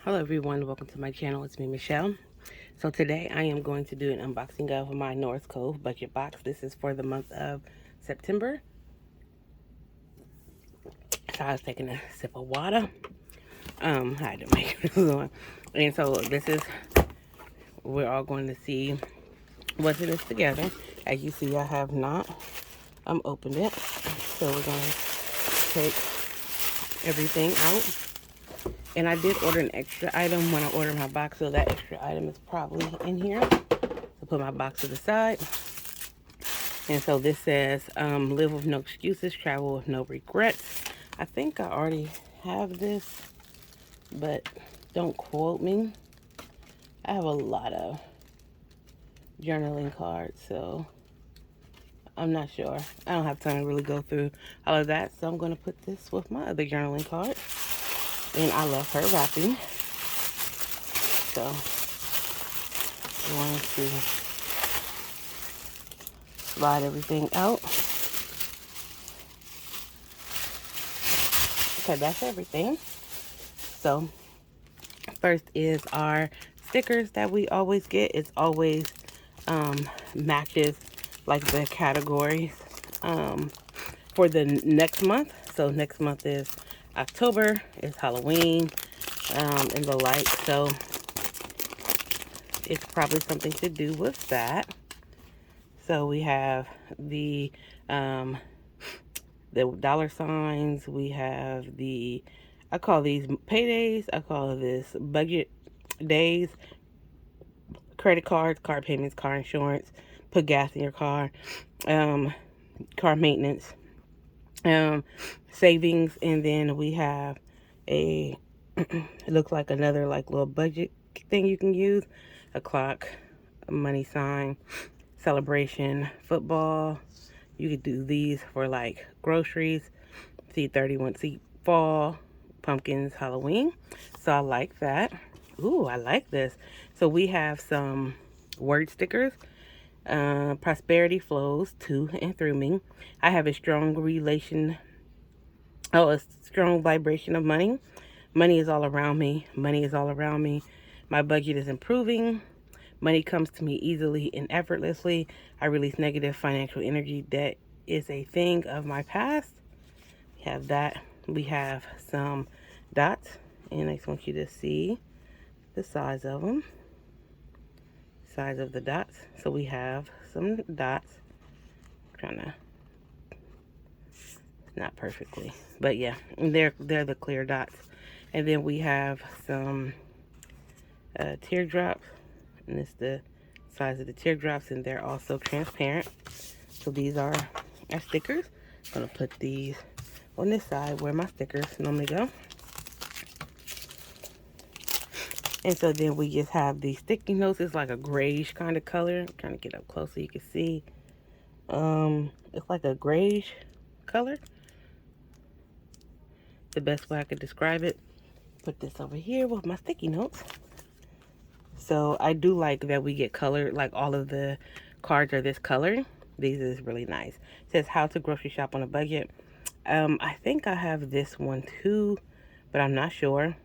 Hello everyone, welcome to my channel. It's me, Michelle. So today I am going to do an unboxing of my North Cove budget box. This is for the month of September. So I was taking a sip of water. I had to make it one. And so this is, we're all going to see what's in this together. As you see, I have not opened it. So we're going to take everything out. And I did order an extra item when I ordered my box, so that extra item is probably in here. So put my box to the side. And so this says, live with no excuses, travel with no regrets. I think I already have this, but don't quote me. I have a lot of journaling cards, so I'm not sure. I don't have time to really go through all of that, so I'm going to put this with my other journaling card. And I love her wrapping. So I'm going to slide everything out. Okay, that's everything. So first is our stickers that we always get. It's always matches like the categories for the next month. So next month is October, is Halloween, and the like. So it's probably something to do with that. So we have the dollar signs. We have the, I call these paydays. I call this budget days. Credit cards, car payments, car insurance, put gas in your car, car maintenance, savings, and then we have a, it looks like another like little budget thing you can use, a clock, a money sign, celebration, football. You could do these for like groceries, C31, see fall, pumpkins, Halloween. So I like that. Ooh, I like this. So we have some word stickers. Prosperity flows to and through me. I have a strong a strong vibration of money. Money is all around me. Money is all around me. My budget is improving. Money comes to me easily and effortlessly. I release negative financial energy that is a thing of my past. We have that. We have some dots, and I just want you to see the size of them. Size of the dots. So we have some dots. I'm trying to, not perfectly, but yeah, they're the clear dots. And then we have some teardrops, and it's the size of the teardrops, and they're also transparent. So these are our stickers. I'm gonna put these on this side where my stickers normally go. And so then we just have these sticky notes. It's like a grayish kind of color. I'm trying to get up close so you can see. It's like a grayish color. The best way I could describe it. Put this over here with my sticky notes. So I do like that we get color, like all of the cards are this color. These is really nice. It says how to grocery shop on a budget. I think I have this one too, but I'm not sure.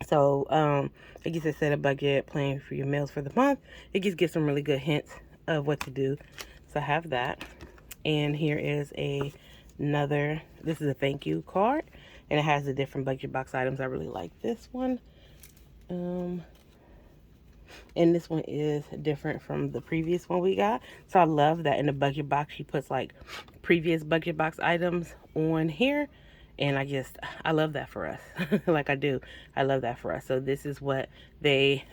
So, I guess it set a budget, plan for your meals for the month. It just gives some really good hints of what to do. So I have that. And here is another, this is a thank you card. And it has the different budget box items. I really like this one. And this one is different from the previous one we got. So I love that in the budget box, she puts like previous budget box items on here. And I love that for us. Like I do. I love that for us. So this is what they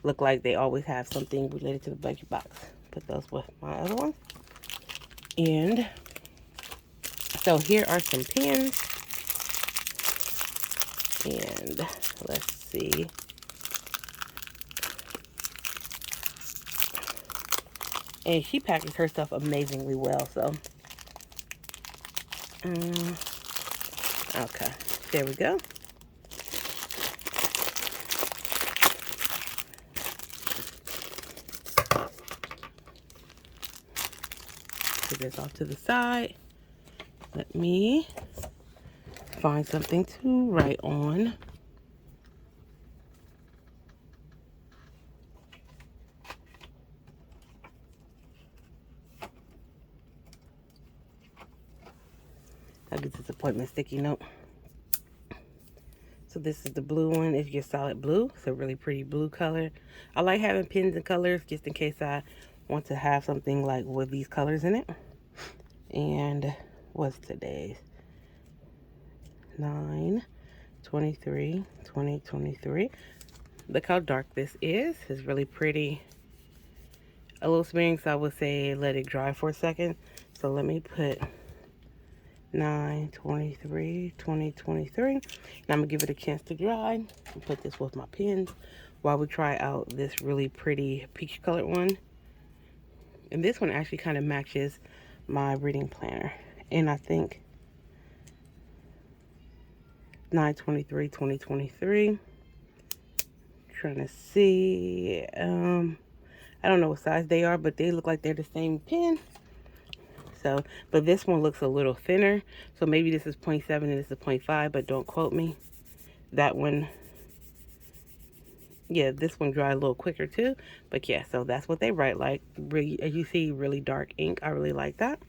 look like. They always have something related to the budget box. Put those with my other one. And so here are some pens. And let's see. And she packages her stuff amazingly well. So, okay. There we go. Put this off to the side. Let me find something to write on. appointment sticky note. So this is the blue one. It's just solid blue. It's a really pretty blue color. I like having pins and colors just in case I want to have something like with these colors in it. And what's today's? 9/23/2023. Look how dark this is. It's really pretty. A little smearing, so I would say let it dry for a second. So let me put 9/23/2023. And I'm gonna give it a chance to dry and put this with my pins while we try out this really pretty peach colored one. And this one actually kind of matches my reading planner. And I think 9/23/2023. Trying to see, I don't know what size they are, but they look like they're the same pen. So, but this one looks a little thinner. So maybe this is 0.7 and this is 0.5, but don't quote me. That one, yeah, this one dried a little quicker too. But yeah, so that's what they write like. Really, as you see, really dark ink. I really like that.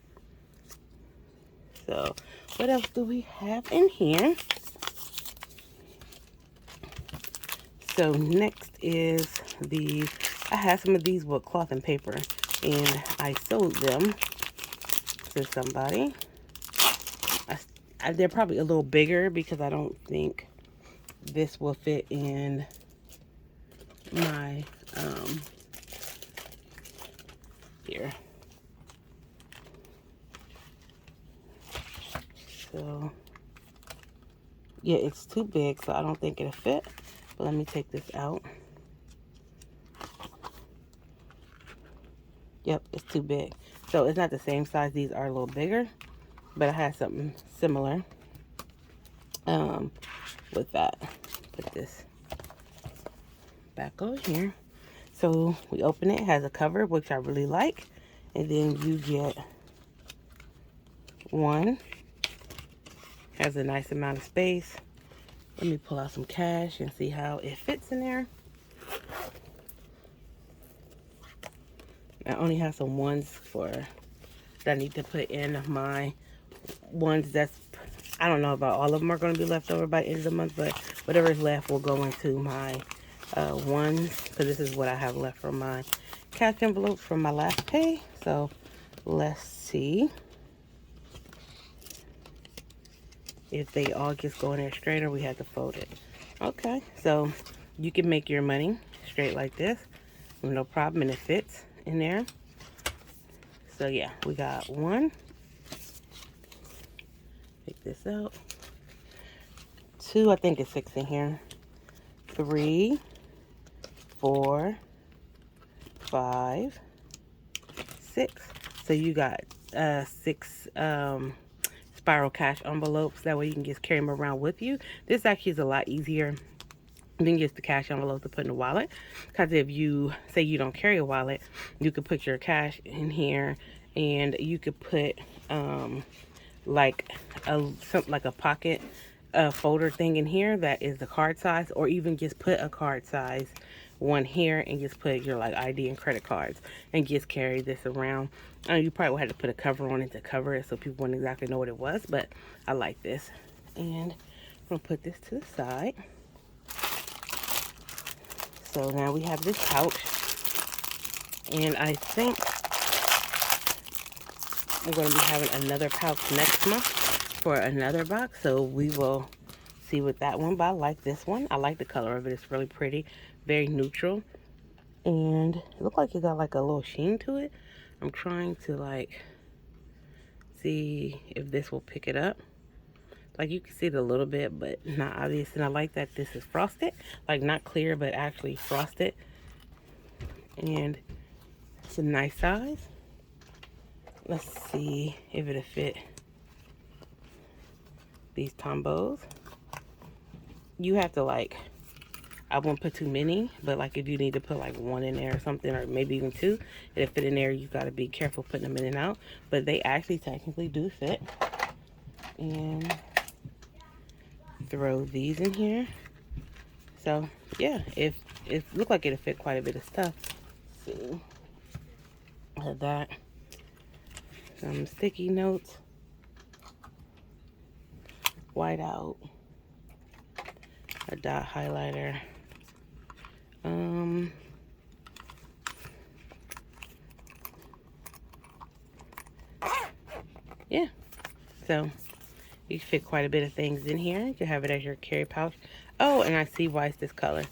So what else do we have in here? So next is the, I had some of these with cloth and paper and I sold them to somebody. They're probably a little bigger because I don't think this will fit in my, here. So, yeah, it's too big, so I don't think it'll fit. But let me take this out. Yep, it's too big. So it's not the same size. These are a little bigger, but I had something similar with that. Put this back over here. So we open it. It has a cover, which I really like. And then you get one. Has a nice amount of space. Let me pull out some cash and see how it fits in there. I only have some ones that I need to put in my ones that's, I don't know about all of them are going to be left over by the end of the month, but whatever is left will go into my ones, because this is what I have left from my cash envelopes from my last pay. So let's see if they all just go in there straight or we have to fold it. Okay, so you can make your money straight like this, no problem, and it fits in there. So yeah, we got one. Take this out. Two, I think it fits in here. 3, 4, 5, 6. So you got 6 spiral cash envelopes. That way you can just carry them around with you. This actually is a lot easier than just the cash envelope to put in the wallet, because if you say you don't carry a wallet, you could put your cash in here and you could put like a pocket folder thing in here that is the card size, or even just put a card size one here and just put your like ID and credit cards and just carry this around. You probably would have to put a cover on it to cover it so people wouldn't exactly know what it was, but I like this. And I'm gonna put this to the side. So now we have this pouch, and I think we're going to be having another pouch next month for another box, so we will see with that one. But I like this one. I like the color of it. It's really pretty, very neutral, and it looks like it got like a little sheen to it. I'm trying to like see if this will pick it up. Like you can see it a little bit, but not obvious. And I like that this is frosted, like not clear, but actually frosted. And it's a nice size. Let's see if it'll fit these Tombos. You have to like, I won't put too many, but like if you need to put like one in there or something, or maybe even two, it'll fit in there. You got to be careful putting them in and out, but they actually technically do fit. And throw these in here. So yeah, it looked like it'll fit quite a bit of stuff. Let's see, have that, some sticky notes, whiteout, a dot highlighter. Yeah, so you can fit quite a bit of things in here. You can have it as your carry pouch. Oh, and I see why it's this color.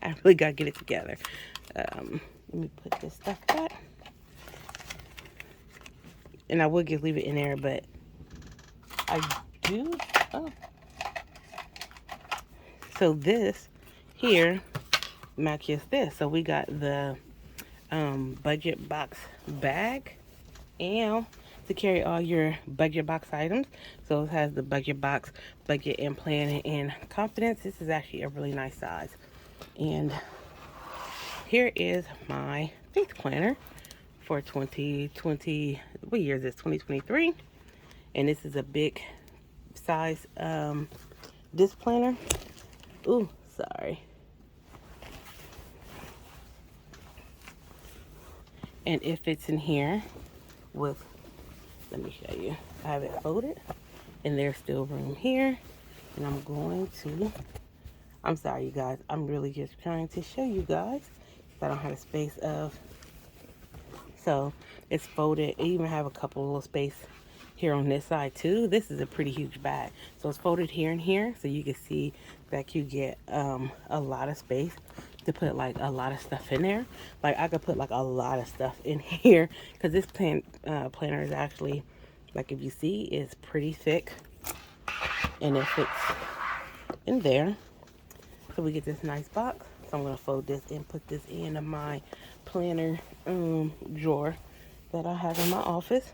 I really gotta get it together. Let me put this stuff back. And I would just leave it in there, but I do. Oh. So this here matches this. So we got the budget box bag and to carry all your budget box items. So it has the budget box, budget and planning and confidence. This is actually a really nice size. And here is my faith planner for 2020. What year is this? 2023. And this is a big size disc planner. Ooh, sorry. And it fits in here with, let me show you. I have it folded and there's still room here. And I'm going to, I'm sorry you guys, I'm really just trying to show you guys. I don't have a space of, so it's folded. It even have a couple little space here on this side too. This is a pretty huge bag. So it's folded here and here. So you can see that you get a lot of space to put like a lot of stuff in there. Like I could put like a lot of stuff in here because this planner is actually, like if you see, is pretty thick and it fits in there. So we get this nice box. So I'm gonna fold this and put this in my planner drawer that I have in my office.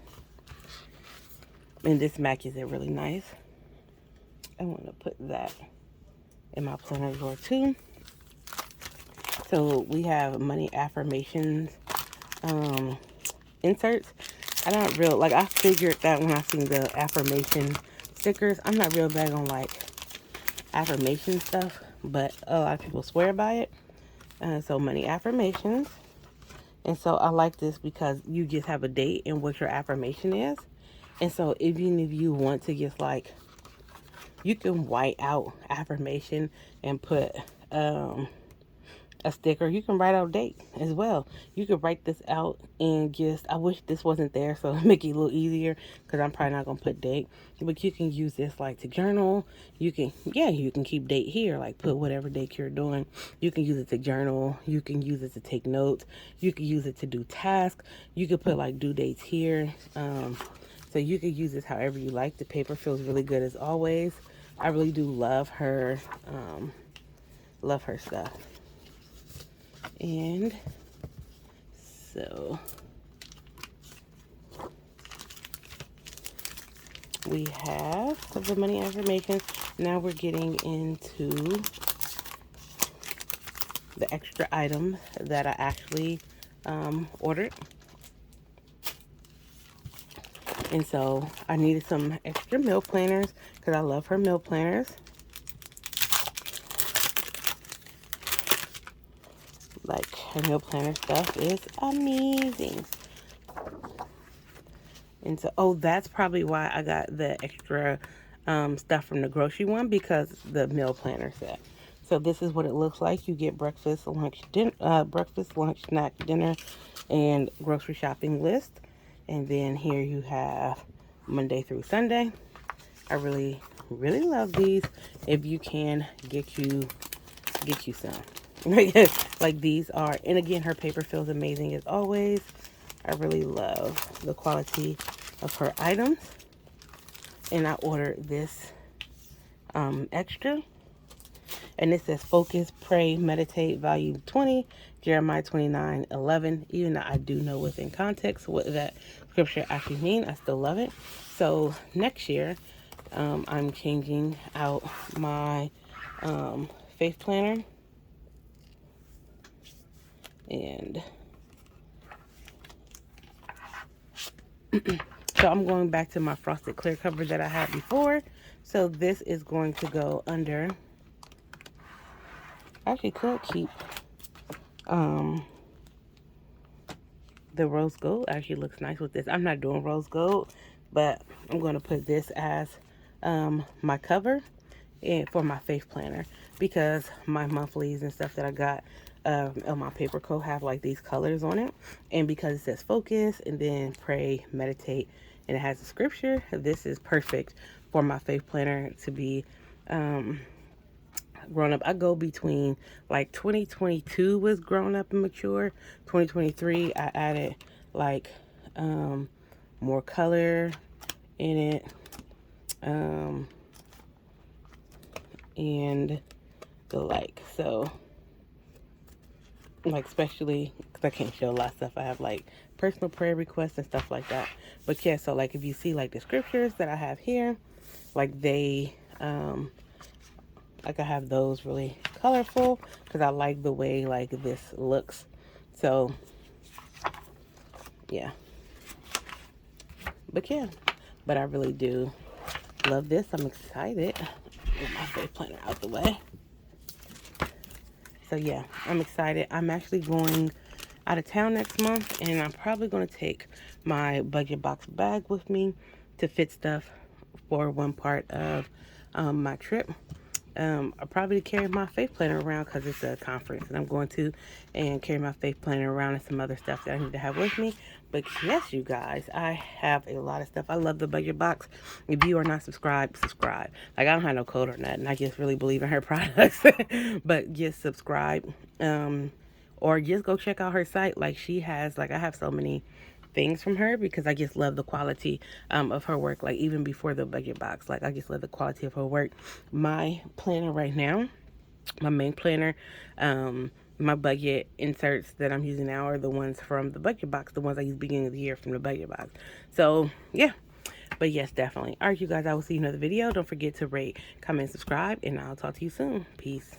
And this matches it really nice. I want to put that in my planner drawer too. So we have money affirmations inserts. I don't real like, I figured that when I seen the affirmation stickers. I'm not real big on like affirmation stuff, but a lot of people swear by it. So money affirmations. And so I like this because you just have a date and what your affirmation is. And so even if you want to just like, you can white out affirmation and put a sticker. You can write out date as well. You could write this out and just, I wish this wasn't there so make it a little easier because I'm probably not going to put date. But you can use this like to journal. You can, yeah, you can keep date here, like put whatever date you're doing. You can use it to journal. You can use it to take notes. You can use it to do tasks. You could put like due dates here. So you could use this however you like. The paper feels really good as always. I really do love her stuff. And so we have the money affirmations. Now we're getting into the extra items that I actually ordered. And so I needed some extra meal planners because I love her meal planners. Like her meal planner stuff is amazing. And so, oh, that's probably why I got the extra stuff from the grocery one, because the meal planner set. So this is what it looks like. You get breakfast, lunch, snack, dinner, and grocery shopping list. And then here you have Monday through Sunday. I really, really love these. If you can, get you some. Like these are, and again, her paper feels amazing as always. I really love the quality of her items. And I ordered this extra. And it says Focus, Pray, Meditate, Volume 20, Jeremiah 29:11. Even though I do know within context what that scripture actually means, I still love it. So next year, I'm changing out my faith planner. And so I'm going back to my frosted clear cover that I had before. So this is going to go under, I actually could keep the rose gold. Actually looks nice with this. I'm not doing rose gold, but I'm going to put this as my cover and for my faith planner, because my monthlies and stuff that I got on my paper coat have like these colors on it, and because it says focus and then pray, meditate, and it has a scripture, this is perfect for my faith planner to be grown up. I go between like 2022 was grown up and mature. 2023 I added like more color in it, and the like. So like, especially because I can't show a lot of stuff, I have like personal prayer requests and stuff like that. But yeah, so like if you see like the scriptures that I have here, like they like I have those really colorful because I like the way like this looks. So yeah, but yeah, but I really do love this. I'm excited. Get my faith planner out the way. So yeah, I'm excited. I'm actually going out of town next month, and I'm probably going to take my budget box bag with me to fit stuff for one part of my trip. I'll probably carry my faith planner around because it's a conference that I'm going to, and carry my faith planner around and some other stuff that I need to have with me. But yes, you guys, I have a lot of stuff. I love the budget box. If you are not subscribed, subscribe. Like, I don't have no code or nothing. I just really believe in her products. But just subscribe. Or just go check out her site. Like, she has, like, I have so many things from her because I just love the quality of her work. Like, even before the budget box, like, I just love the quality of her work. My planner right now, my main planner, my budget inserts that I'm using now are the ones from the budget box, the ones I used beginning of the year from the budget box. So yeah, but yes, definitely. All right, you guys, I will see you in another video. Don't forget to rate, comment, subscribe, and I'll talk to you soon. Peace.